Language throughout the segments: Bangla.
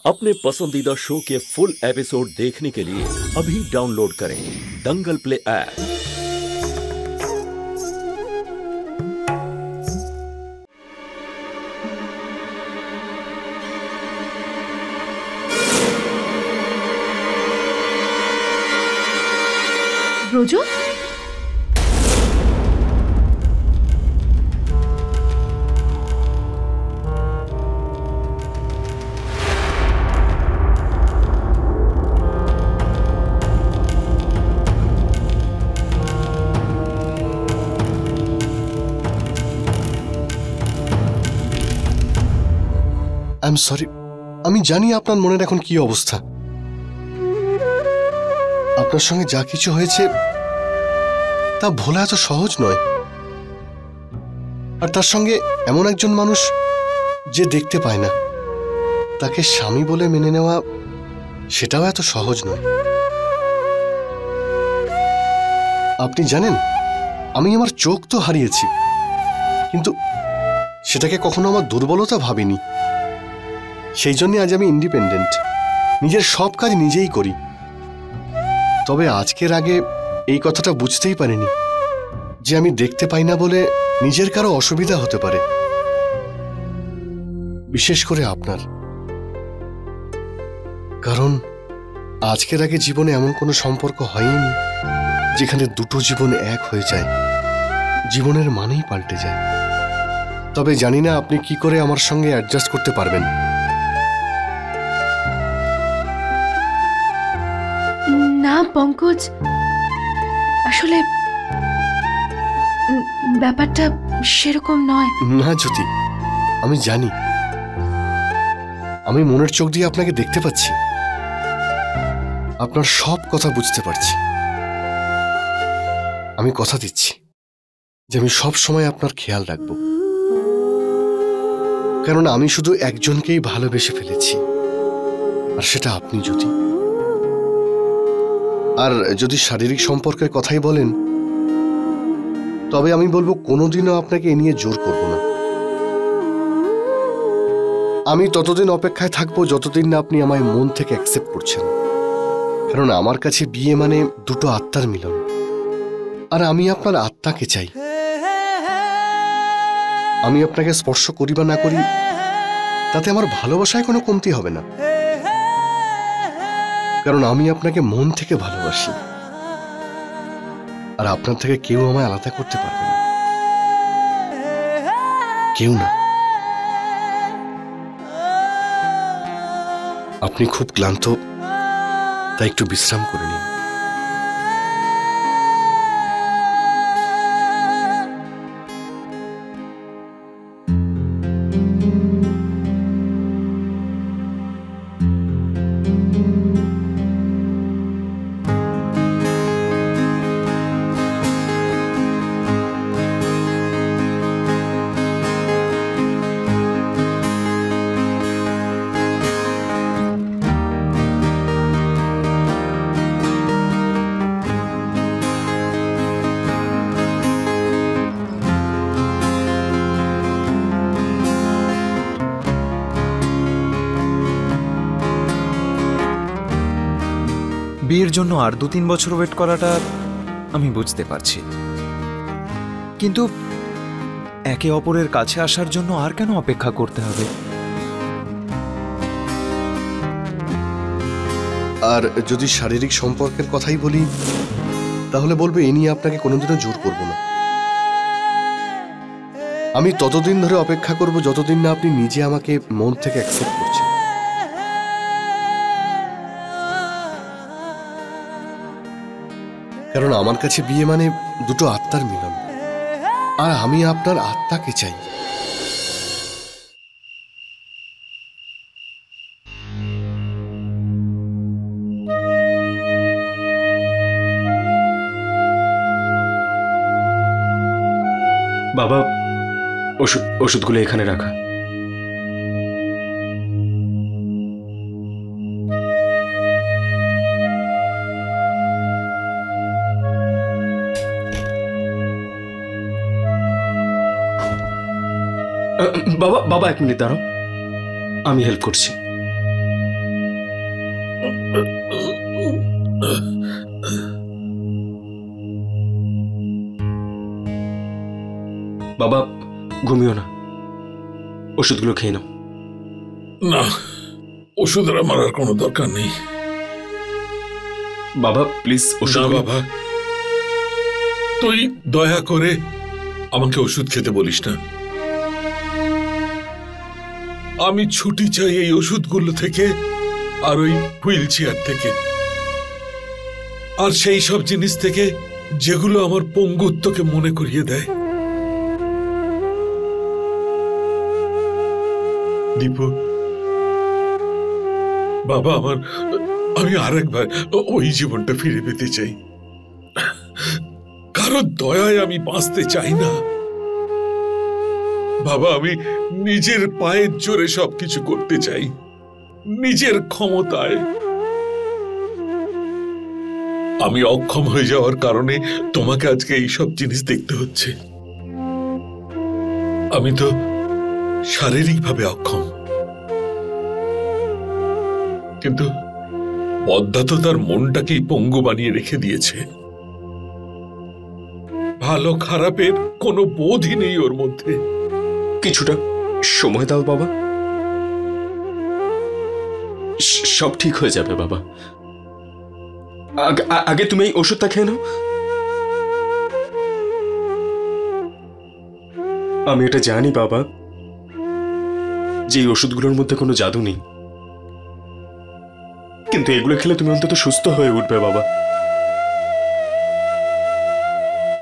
अपने पसंदीदा शो के फुल एपिसोड देखने के लिए अभी डाउनलोड करें Dangal play app. Braja, I am sorry. আমি জানি আপনার মনের এখন কি অবস্থা। আপনার সঙ্গে যা কিছু হয়েছে তা ভোলা এত সহজ নয়, আর তার সঙ্গে এমন একজন মানুষ যে দেখতে পায় না, তাকে স্বামী বলে মেনে নেওয়া সেটাও এত সহজ নয়। আপনি জানেন, আমি আমার চোখ তো হারিয়েছি, কিন্তু সেটাকে কখনো আমার দুর্বলতা ভাবিনি। সেই জন্য আজ আমি ইন্ডিপেন্ডেন্ট, নিজের সব কাজ নিজেই করি। তবে আজকের আগে এই কথাটা বুঝতেই পারিনি যে আমি দেখতে পাই না বলে নিজের কারো অসুবিধা হতে পারে, বিশেষ করে আপনার। কারণ আজকের আগে জীবনে এমন কোনো সম্পর্ক হয়নি যেখানে দুটো জীবন এক হয়ে যায়, জীবনের মানেই পাল্টে যায়। তবে জানি না আপনি কি করে আমার সঙ্গে অ্যাডজাস্ট করতে পারবেন। না পঙ্কজ, আসলে ব্যাপারটা সেরকম নয়। না জ্যোতি, আমি জানি, আমি মনের চোখ দিয়ে আপনাকে দেখতে পাচ্ছি, আপনার সব কথা বুঝতে পারছি। আমি কথা দিচ্ছি যে আমি সব সময় আপনার খেয়াল রাখব, কারণ আমি শুধু একজনকেই ভালোবেসে ফেলেছি, আর সেটা আপনি জ্যোতি। আর যদি শারীরিক সম্পর্কের কথাই বলেন, তবে আমি বলবো কোনোদিনও আপনাকে এ নিয়ে জোর করব না। আমি ততদিন অপেক্ষায় থাকবো যতদিন না আপনি আমায় মন থেকে অ্যাকসেপ্ট করছেন। কারণ আমার কাছে বিয়ে মানে দুটো আত্মার মিলন, আর আমি আপনার আত্মাকে চাই। আমি আপনাকে স্পর্শ করি বা না করি, তাতে আমার ভালোবাসায় কোনো কমতি হবে না, কারণ আমি আপনাকে মন থেকে ভালোবাসি, আর আপনার থেকে কেউ আমায় আলাদা করতে পারবে না, কেউ না। আপনি খুব ক্লান্ত, তাই একটু বিশ্রাম করে নিন। বিয়ের জন্য আর 2-3 বছর ওয়েট করাটা আমি বুঝতে পারছি, কিন্তু একে অপরের কাছে আসার জন্য আর কেন অপেক্ষা করতে হবে? আর যদি শারীরিক সম্পর্কের কথাই বলি, তাহলে বলবো এ নিয়ে আপনাকে কোনোদিনও জোর করব না। আমি ততদিন ধরে অপেক্ষা করব যতদিন না আপনি নিজে আমাকে মন থেকে অ্যাকসেপ্ট করছেন। কারণ আমার কাছে বিয়ে মানে দুটো আত্মার মিলন, আর আমি আপনার আত্মাকে চাই। বাবা, ওষুধগুলো এখানে রাখা। বাবা বাবা এক মিনিট দাঁড়াও, আমি হেল্প করছি। বাবা ঘুমিও না, ওষুধগুলো খেয়ে নাও। না, ওষুধের আমার আর কোনো দরকার নেই। বাবা প্লিজ ওষুধ। বাবা, তুই দয়া করে আমাকে ওষুধ খেতে বলিস না। আমি ছুটি চাই এই ওষুধগুলো থেকে, আর ওই হুইল চেয়ার থেকে, আর সেই সব জিনিস থেকে যেগুলো আমার পঙ্গুত্বকে মনে করিয়ে দেয়। দীপু, বাবা, আমি আরেকবার ওই জীবনটা ফিরে পেতে চাই। কারোর দয়ায় আমি বাঁচতে চাই না বাবা। আমি নিজের পায়ের জোরে সবকিছু করতে চাই, নিজের ক্ষমতায়। আমি অক্ষম হয়ে যাওয়ার কারণে তোমাকে আজকে এইসব জিনিস দেখতে হচ্ছে। আমি তো শারীরিকভাবে অক্ষম, কিন্তু পদ্মা তো তার মনটাকেই পঙ্গু বানিয়ে রেখে দিয়েছে। ভালো খারাপের কোনো বোধই নেই ওর মধ্যে। কিছুটা সময় দাও বাবা, সব ঠিক হয়ে যাবে বাবা। আগে তুমি এই ওষুধটা খেয়ে নাও। আমি এটা জানি বাবা যে এই ওষুধগুলোর মধ্যে কোনো জাদু নেই, কিন্তু এগুলো খেলে তুমি অন্তত সুস্থ হয়ে উঠবে বাবা।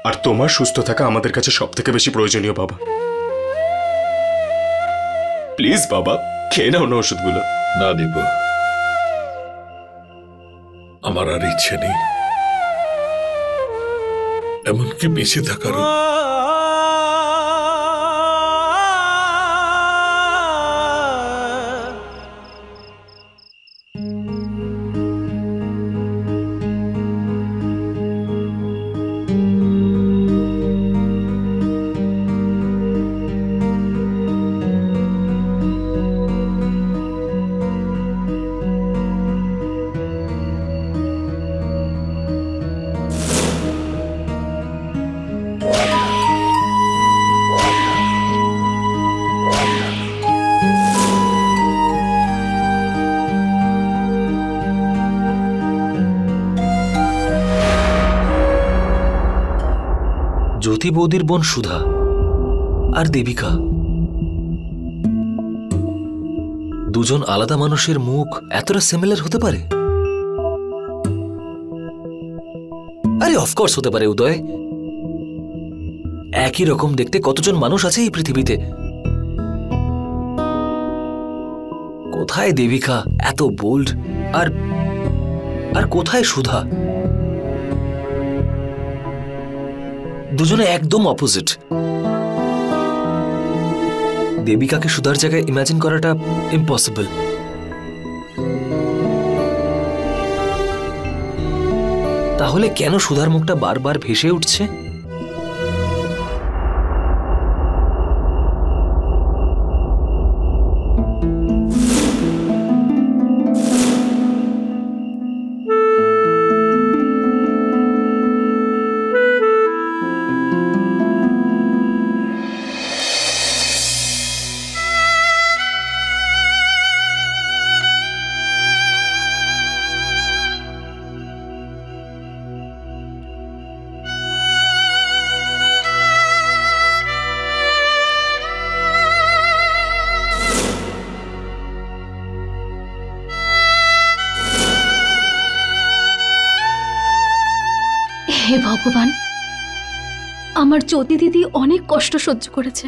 আর তোমার সুস্থ থাকা আমাদের কাছে সব থেকে বেশি প্রয়োজনীয় বাবা। প্লিজ বাবা, খেয়ে নাও না ওষুধগুলো। না দিব, আমার আর ইচ্ছে নেই এমনকি বেঁচে থাকারও। জ্যোতি বৌদির বোন সুধা আর দেবিকা, দুজন আলাদা মানুষের মুখ এতটা সিমিলার হতে পারে? আরে অফকোর্স হতে পারে উদয়। একই রকম দেখতে কতজন মানুষ আছে এই পৃথিবীতে। কোথায় দেবিকা এত বোল্ড, আর কোথায় সুধা? দুজনে একদম অপোজিট। দেবিকাকে সুধার জায়গায় ইমাজিন করাটা ইম্পসিবল। তাহলে কেন সুধার মুখটা বারবার ভেসে উঠছে? হে ভগবান, আমার জ্যোতি দিদি অনেক কষ্ট সহ্য করেছে,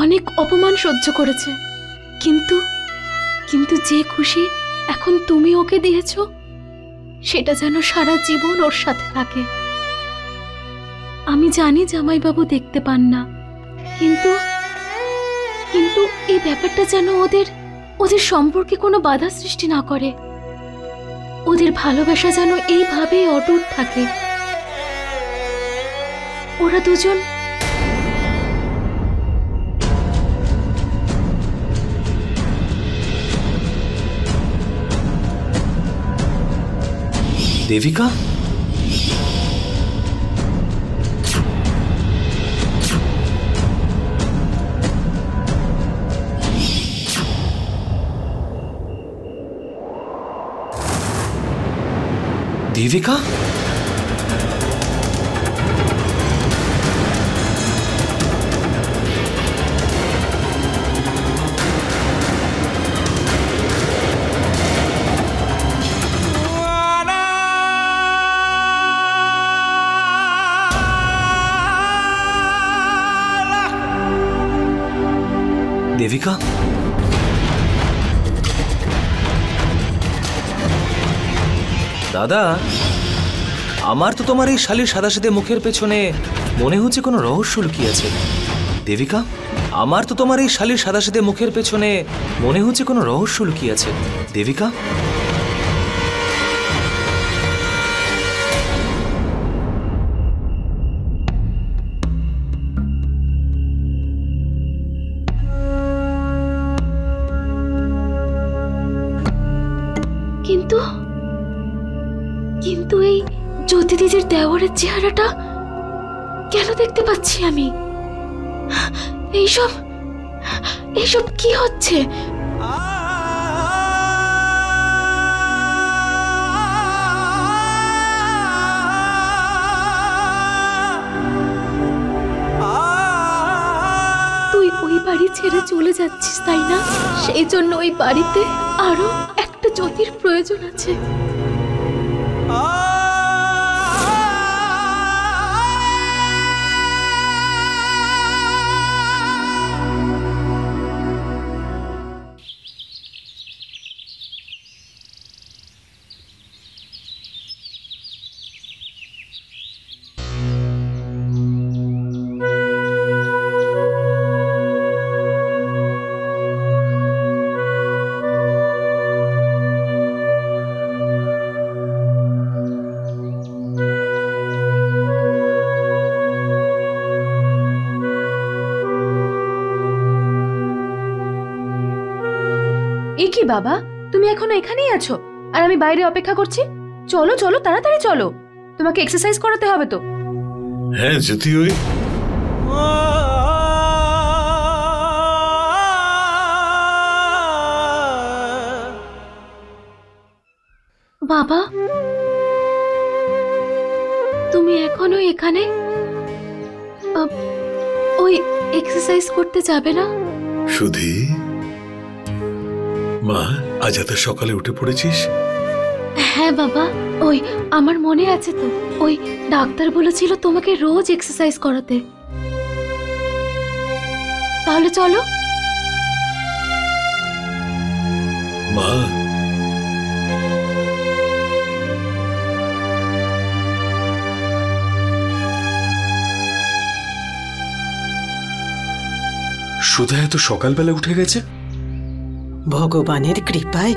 অনেক অপমান সহ্য করেছে, কিন্তু যে খুশি এখন তুমি ওকে দিয়েছ সেটা যেন সারা জীবন ওর সাথে থাকে। আমি জানি জামাইবাবু দেখতে পান না, কিন্তু এই ব্যাপারটা যেন ওদের সম্পর্কে কোনো বাধা সৃষ্টি না করে। ওদের ভালোবাসা যেন এইভাবেই অটুট থাকে। ওরা দুজন দেবিকা, দেবিকা? দেবিকা, দাদা, আমার তো তোমার এই শালীর সাদাসিধে মুখের পেছনে মনে হচ্ছে কোনো রহস্য লুকিয়ে আছে। দেবিকা, আমার তো তোমার এই শালীর সাদাসিধে মুখের পেছনে মনে হচ্ছে কোনো রহস্য লুকিয়ে আছে। দেবিকা, কিন্তু কিন্তু এই জ্যোতি দিদির দেওয়ারের চেহারাটা কেন দেখতে পাচ্ছি আমি? এইসব এইসব কি হচ্ছে? তুই ওই বাড়ি ছেড়ে চলে যাচ্ছিস, তাই না? সেই জন্য ওই বাড়িতে আরো একটা জ্যোতির প্রয়োজন আছে। কি বাবা, তুমি এখনো এখানেই আছো আর আমি বাইরে অপেক্ষা করছি? চলো চলো, তাড়াতাড়ি চলো, তোমাকে এক্সারসাইজ করাতে হবে তো। হ্যাঁ জ্যোতি, ওই বাবা, তুমি এখনো এখানে? ওই এক্সারসাইজ করতে যাবে না? সুধি, মা, আজ এত সকালে উঠে পড়েছিস? হ্যাঁ বাবা, ওই আমার মনে আছে তো, ওই ডাক্তার বলেছিল তোমাকে রোজ এক্সারসাইজ করাতে। তাহলে চলো। মা, সুধা এত সকালবেলা উঠে গেছে? ভগবানের কৃপায়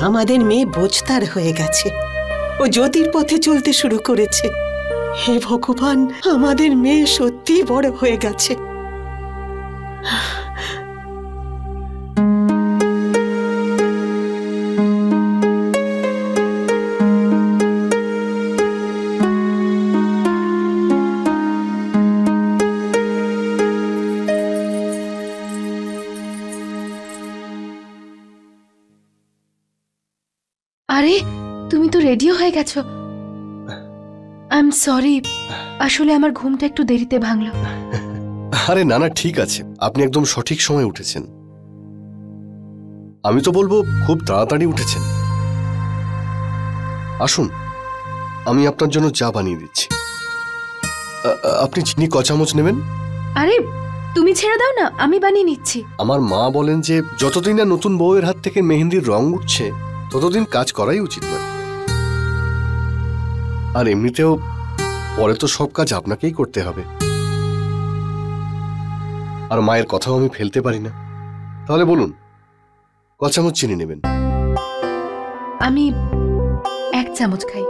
আমাদের মেয়ে বোঝতার হয়ে গেছে, ও জ্যোতির পথে চলতে শুরু করেছে। হে ভগবান, আমাদের মেয়ে সত্যি বড় হয়ে গেছে। আরে, তুমি তো রেডিও হয়ে গেছো। আই এম সরি, আসলে আমার ঘুমটা একটু দেরিতে ভাঙলো। আরে না না, ঠিক আছে, আপনি একদম সঠিক সময় উঠেছেন। আমি তো বলবো খুব তাড়াতাড়ি উঠেছেন। আসুন, আমি আপনার জন্য চা বানিয়ে দিচ্ছি। আপনি চিনি ক চামচ নেবেন? আরে তুমি ছেড়ে দাও না, আমি বানিয়ে নিচ্ছি। আমার মা বলেন যে যতদিন না নতুন বউয়ের হাত থেকে মেহেন্দির রং উঠছে ততদিন কাজ করাই উচিত নয়। আর এমনিতেও পরে তো সব কাজ আপনাকেই করতে হবে, আর মায়ের কথাও আমি ফেলতে পারি না। তাহলে বলুন, ক চামচ চিনি নেবেন? আমি 1 চামচ খাই,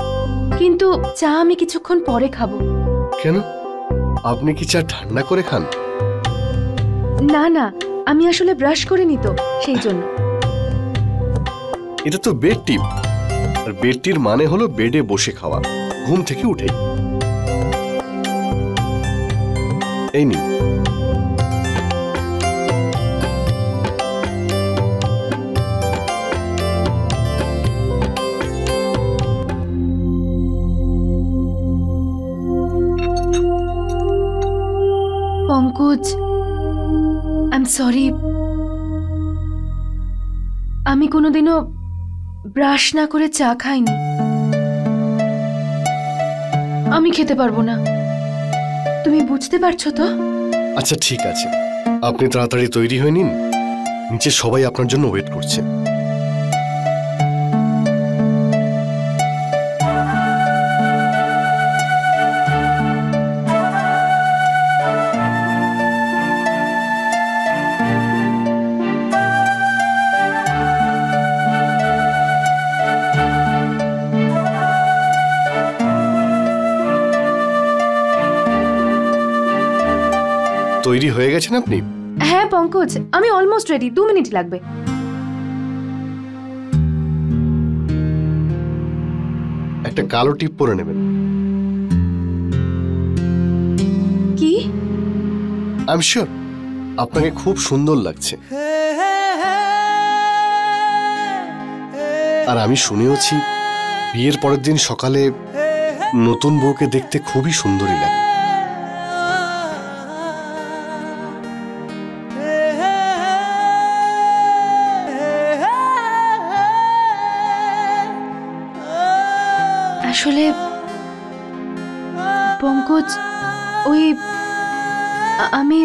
কিন্তু চা আমি কিছুক্ষণ পরে খাবো। কেন, আপনি কি চা ঠান্ডা করে খান? না না, আমি আসলে ব্রাশ করে নি তো, সেই জন্য। এটা তো বেড টি, আর বেড টির মানে হলো বেডে বসে খাওয়া, ঘুম থেকে উঠে। এই নিন। সরি, আমি কোনোদিনও ব্রাশ না করে চা খাইনি। আমি খেতে পারবো না, তুমি বুঝতে পারছো তো? আচ্ছা ঠিক আছে, আপনি তাড়াতাড়ি তৈরি হয়ে নিন, নিচে সবাই আপনার জন্য ওয়েট করছে। তৈরি হয়ে গেছেন আপনি? হ্যাঁ পঙ্কজ, আমি অলমোস্ট রেডি, 2 মিনিট লাগবে। একটা কালো টিপ পরে নেবেন। কি? আই এম শিওর আপনাকে খুব সুন্দর লাগছে। আর আমি শুনেওছি বিয়ের পরের দিন সকালে নতুন বউকে দেখতে খুবই সুন্দরী লাগে। আসলে পঙ্কজ, ওই আমি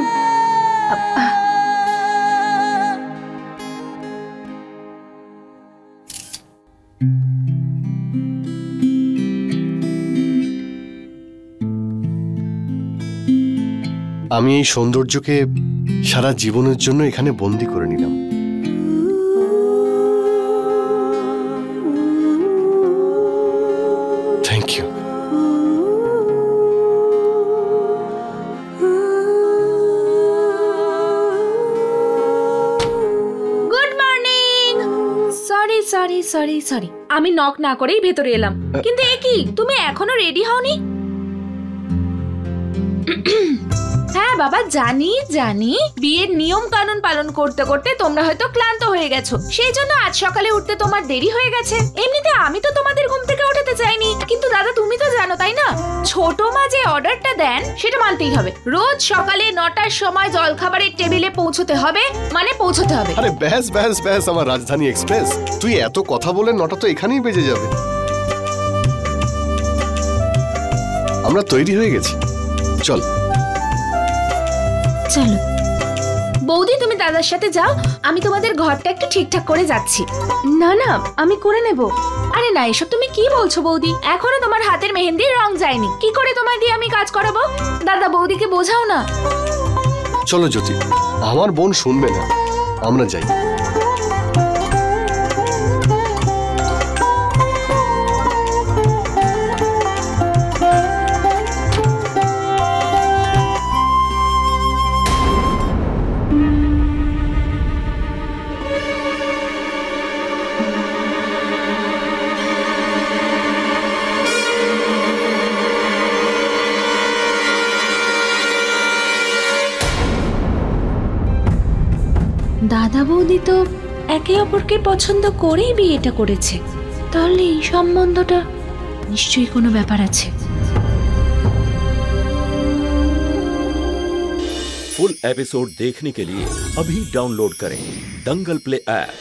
এই সৌন্দর্যকে সারা জীবনের জন্য এখানে বন্দি করে নিলাম। Thank you. Good morning. Sorry sorry sorry sorry, আমি নক না করেই ভেতরে এলাম, কিন্তু এ কি, তুমি এখনো রেডি হওনি? হ্যাঁ বাবা, জানি জানি, বিয়ের নিয়ম কানুন পালন করতে করতে তোমরা হয়তো ক্লান্ত হয়ে গেছো, সেই জন্য আজ সকালে উঠতে তোমার দেরি হয়ে গেছে। এমনিতে আমি তো তোমাদের ঘুম থেকে ওঠাতে চাইনি, কিন্তু দাদা তুমি তো জানো তাই না, ছোট মা যে অর্ডারটা দেন সেটা মানতেই হবে। রোজ সকালে 9টার সময় জলখাবারের টেবিলে পৌঁছতে হবে, মানে পৌঁছতে হবে। আরে ব্যাস ব্যাস ব্যাস, আমার রাজধানী এক্সপ্রেস, তুই এত কথা বলে 9টা তো এখানেই বেজে যাবে। আমরা তৈরি হয়ে গেছি, চল। চলো বৌদি, তুমি দাদার সাথে যাও, আমি তোমাদের ঘরটা একটু ঠিকঠাক করে যাচ্ছি। না না, আমি করে নেব। আরে না, এসব তুমি কি বলছো বৌদি, এখনো তোমার হাতের মেহেন্দির রং যায়নি, কি করে তোমার দিয়ে আমি কাজ করাবো? দাদা বৌদিকে বোঝাও না। চলো জ্যোতি, আমার বোন শুনবে না, আমরা যাই। দাদা বৌদি তো একে অপরকে পছন্দ করেই বিয়েটা করেছে, তাহলে এই সম্বন্ধটা নিশ্চয়ই কোনো ব্যাপার আছে। फुल एपिसोड देखने के लिए अभी डाउनलोड करें दंगल प्ले ऐप।